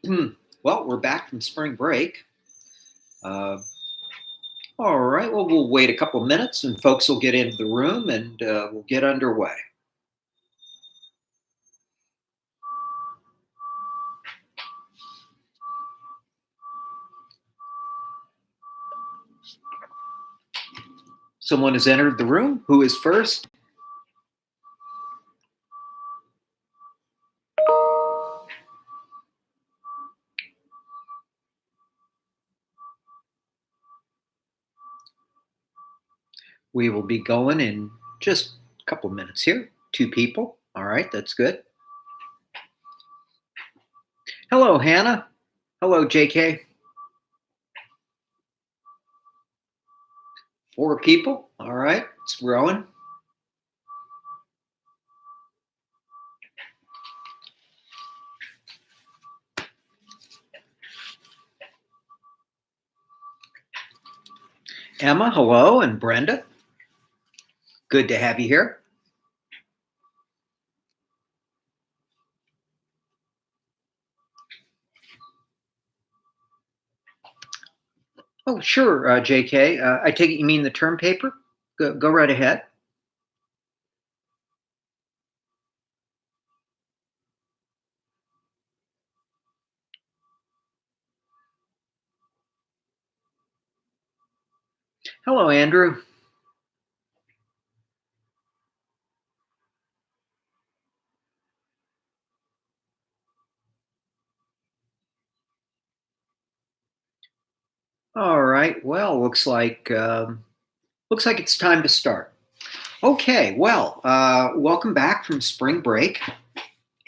Well, we're back from spring break. Uh, all right. Well, we'll wait a couple of minutes and folks will get into the room and we'll get underway. Someone has entered the room. Who is first? We will be going in just a couple of minutes here. Two people. All right. That's good. Hello, Hannah. Hello, JK. Four people. All right. It's growing. Emma, hello. And Brenda. Good to have you here. Oh, sure, JK. I take it you mean the term paper? Go right ahead. Hello, Andrew. All right. Well, looks like it's time to start. Okay. Well, welcome back from spring break,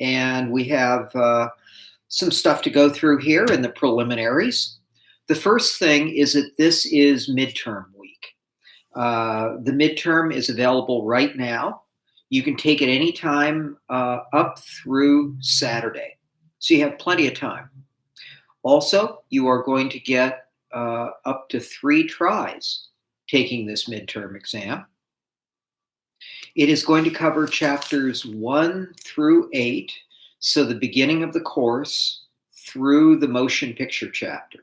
and we have some stuff to go through here in the preliminaries. The first thing is that this is midterm week. The midterm is available right now. You can take it anytime up through Saturday, so you have plenty of time. Also, you are going to get up to 3 tries taking this midterm exam. It is going to cover chapters 1 through 8, so the beginning of the course through the motion picture chapter.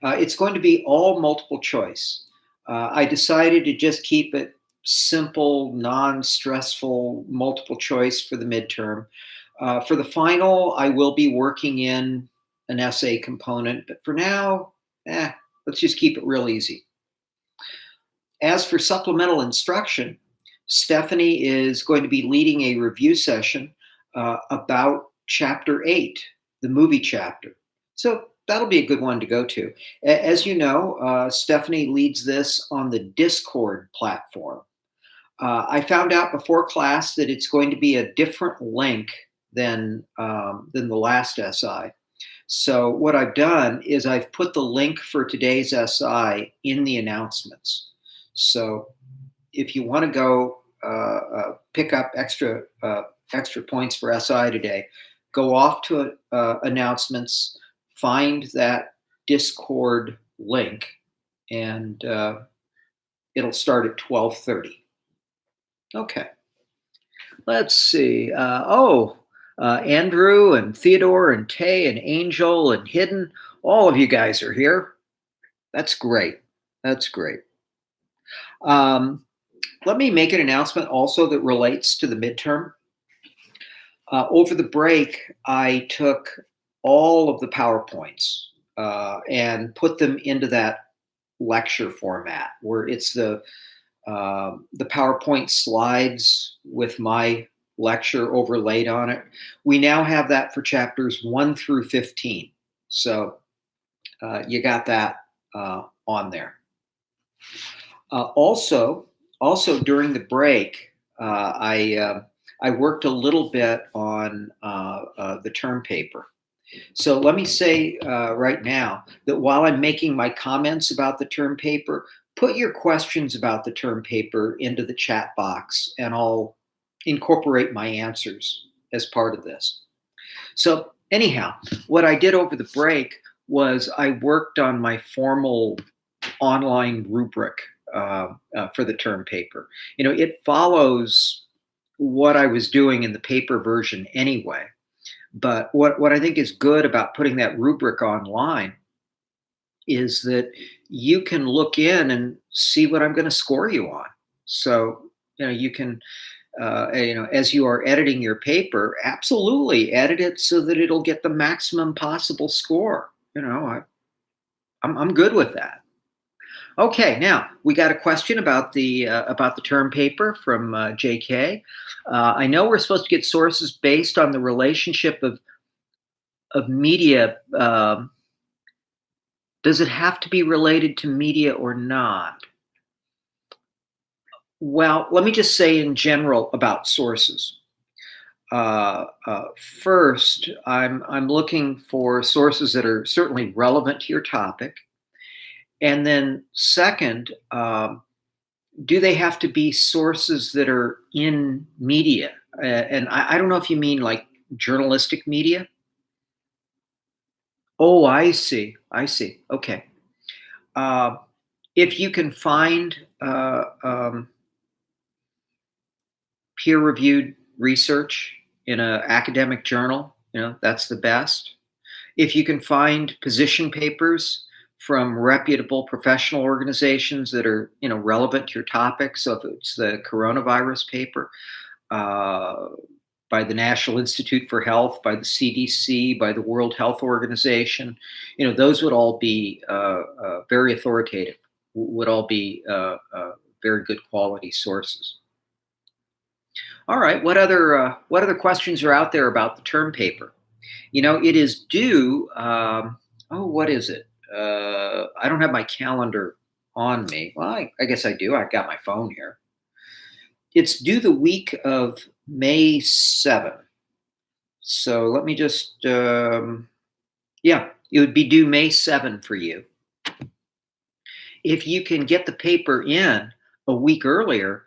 It's going to be all multiple choice. I decided to just keep it simple, non-stressful multiple choice for the midterm. For the final, I will be working in an essay component, but for now, let's just keep it real easy. As for supplemental instruction, Stephanie is going to be leading a review session about Chapter 8, the movie chapter. So that'll be a good one to go to. As you know, Stephanie leads this on the Discord platform. I found out before class that it's going to be a different link than the last SI. So what I've done is I've put the link for today's SI in the announcements. So if you want to go pick up extra points for SI today, go off to announcements, find that Discord link, and it'll start at 12:30. Okay. Let's see. Andrew and Theodore and Tay and Angel and Hidden, all of you guys are here. That's great. That's great. Let me make an announcement also that relates to the midterm. Over the break, I took all of the PowerPoints and put them into that lecture format where it's the PowerPoint slides with my lecture overlaid on it. We now have that for chapters 1 through 15. So you got that on there. Also during the break, I worked a little bit on the term paper. So let me say right now that while I'm making my comments about the term paper, put your questions about the term paper into the chat box and I'll incorporate my answers as part of this. So anyhow, what I did over the break was I worked on my formal online rubric for the term paper. You know, it follows what I was doing in the paper version anyway. But what I think is good about putting that rubric online is that you can look in and see what I'm going to score you on. So, you can, as you are editing your paper, absolutely edit it so that it'll get the maximum possible score. I'm good with that. Okay, now we got a question about the term paper from JK. I know we're supposed to get sources based on the relationship of media. Does it have to be related to media or not? Well, let me just say in general about sources. First, I'm looking for sources that are certainly relevant to your topic, and then second, do they have to be sources that are in media? And I don't know if you mean like journalistic media. Oh, I see. I see. Okay. Uh, if you can find peer-reviewed research in an academic journal, that's the best. If you can find position papers from reputable professional organizations that are, relevant to your topic. So if it's the coronavirus paper by the National Institute for Health, by the CDC, by the World Health Organization, those would all be very authoritative, would all be very good quality sources. All right, what other questions are out there about the term paper? It is due. What is it? I don't have my calendar on me. Well, I guess I do. I've got my phone here. It's due the week of May 7th. So let me just, yeah, it would be due May 7 for you. If you can get the paper in a week earlier,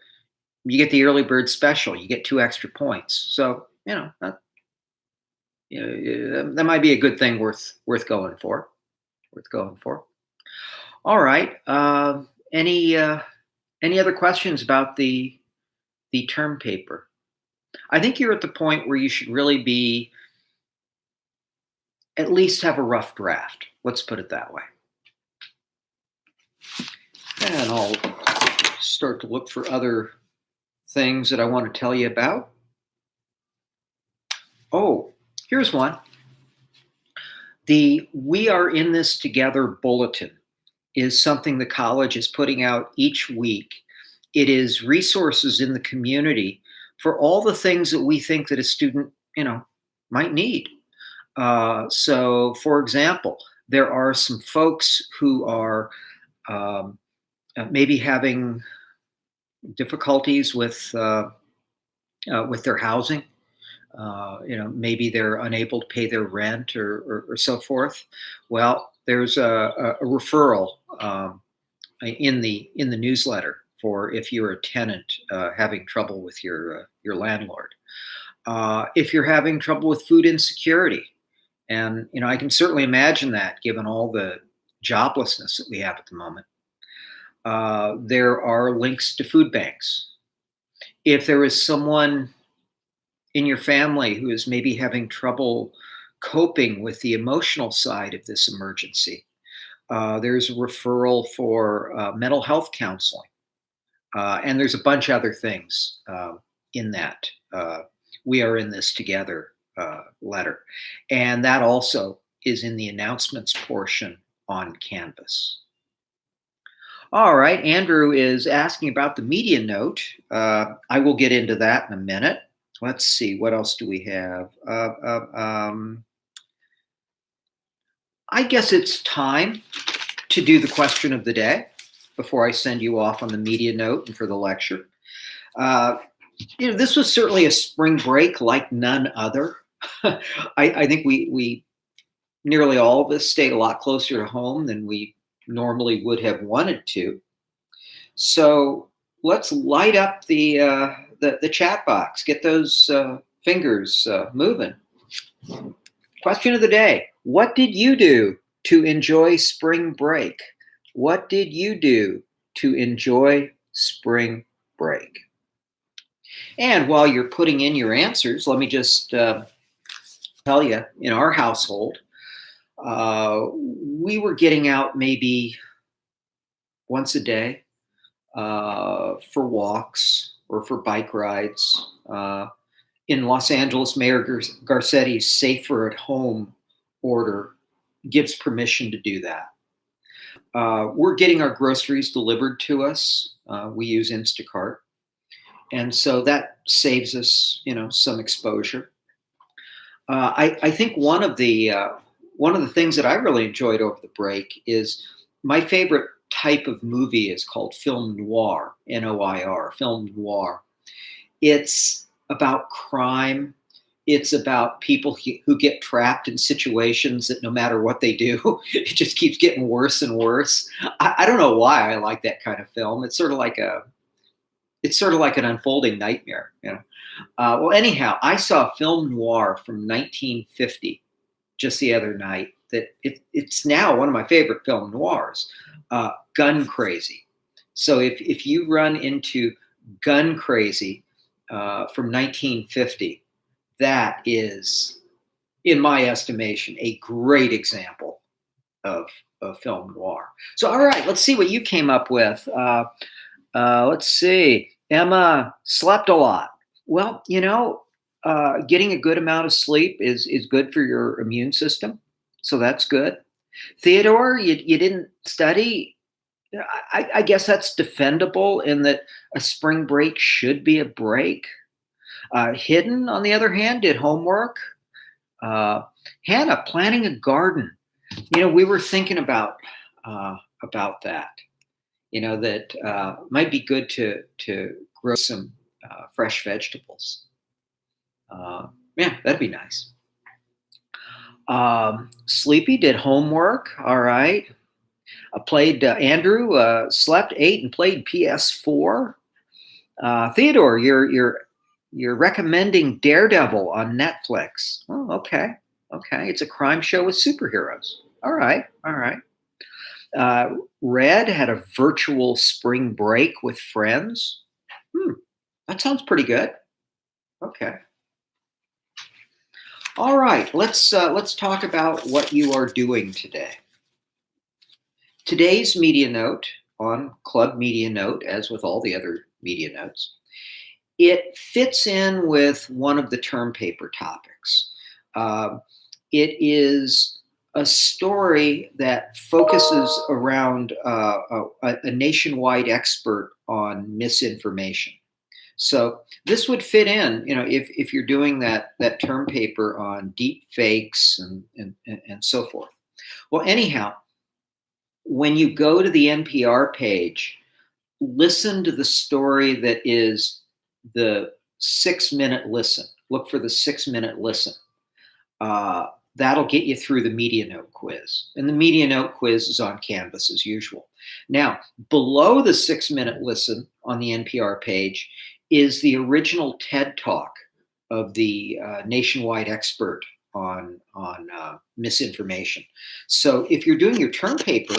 you get the early bird special. You get 2 extra points. So, that might be a good thing worth going for. All right. Any other questions about the term paper? I think you're at the point where you should really be at least have a rough draft. Let's put it that way. And I'll start to look for other things that I want to tell you about. Oh, here's one. The We Are in This Together bulletin is something the college is putting out each week. It is resources in the community for all the things that we think that a student, might need. So, for example, there are some folks who are maybe having difficulties with their housing. Maybe they're unable to pay their rent or so forth. Well, there's a referral in the newsletter for if you're a tenant having trouble with your landlord. If you're having trouble with food insecurity, and I can certainly imagine that given all the joblessness that we have at the moment. There are links to food banks. If there is someone in your family who is maybe having trouble coping with the emotional side of this emergency, there's a referral for mental health counseling. And there's a bunch of other things in that We Are in This Together letter. And that also is in the announcements portion on Canvas. All right, Andrew is asking about the media note. I will get into that in a minute. Let's see, what else do we have? I guess it's time to do the question of the day before I send you off on the media note and for the lecture. This was certainly a spring break like none other. I think we nearly all of us stayed a lot closer to home than we normally would have wanted to. So let's light up the chat box. Get those fingers moving. Question of the day: what did you do to enjoy spring break? What did you do to enjoy spring break? And while you're putting in your answers, let me just Tell you, in our household, we were getting out maybe once a day for walks or for bike rides. In Los Angeles, Mayor Garcetti's Safer at Home order gives permission to do that. We're getting our groceries delivered to us. We use Instacart, and so that saves us, some exposure. I think one of the things that I really enjoyed over the break is my favorite type of movie is called film noir, noir, film noir. It's about crime. It's about people who get trapped in situations that no matter what they do, it just keeps getting worse and worse. I don't know why I like that kind of film. It's sort of like an unfolding nightmare. Well, anyhow, I saw a film noir from 1950 just the other night that it's now one of my favorite film noirs, Gun Crazy. So if you run into Gun Crazy from 1950, that is, in my estimation, a great example of, film noir. So, all right, let's see what you came up with. Let's see. Emma slept a lot. Well, getting a good amount of sleep is good for your immune system, so that's good. Theodore, you didn't study. I guess that's defendable in that a spring break should be a break. Hidden, on the other hand, did homework. Uh, Hannah planting a garden. We were thinking about that. That might be good to grow some fresh vegetables. Yeah, that'd be nice. Sleepy did homework. All right. Played Andrew. Slept, ate, and played PS4. Theodore, you're recommending Daredevil on Netflix. Oh, okay. Okay. It's a crime show with superheroes. All right. All right. Red had a virtual spring break with friends. That sounds pretty good. Okay. All right. Let's talk about what you are doing today. Today's media note on Club Media Note, as with all the other media notes, it fits in with one of the term paper topics. It is a story that focuses around a nationwide expert on misinformation. So this would fit in, if you're doing that term paper on deep fakes and so forth. Well, anyhow, when you go to the NPR page, listen to the story that is the 6-minute listen. Look for the 6-minute listen. That'll get you through the Media Note quiz. And the Media Note quiz is on Canvas as usual. Now, below the 6-minute listen on the NPR page is the original TED Talk of the nationwide expert on misinformation. So if you're doing your term paper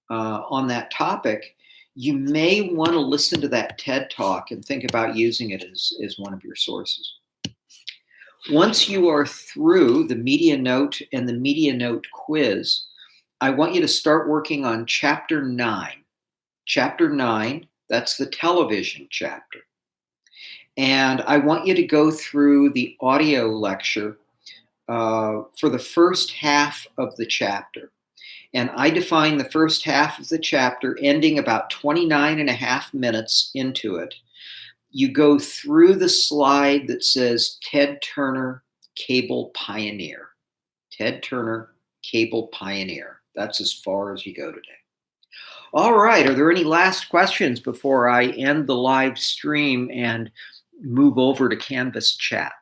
on that topic, you may want to listen to that TED Talk and think about using it as one of your sources. Once you are through the Media Note and the Media Note quiz, I want you to start working on Chapter 9. Chapter 9, that's the television chapter. And I want you to go through the audio lecture for the first half of the chapter. And I define the first half of the chapter ending about 29 and a half minutes into it. You go through the slide that says Ted Turner, Cable Pioneer. Ted Turner, Cable Pioneer. That's as far as you go today. All right. Are there any last questions before I end the live stream and move over to Canvas chat?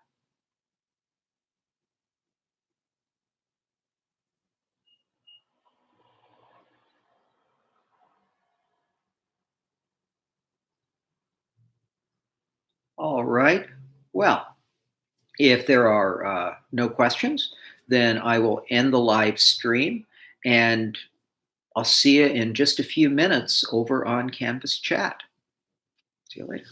All right. Well, if there are no questions, then I will end the live stream and I'll see you in just a few minutes over on Canvas chat. See you later.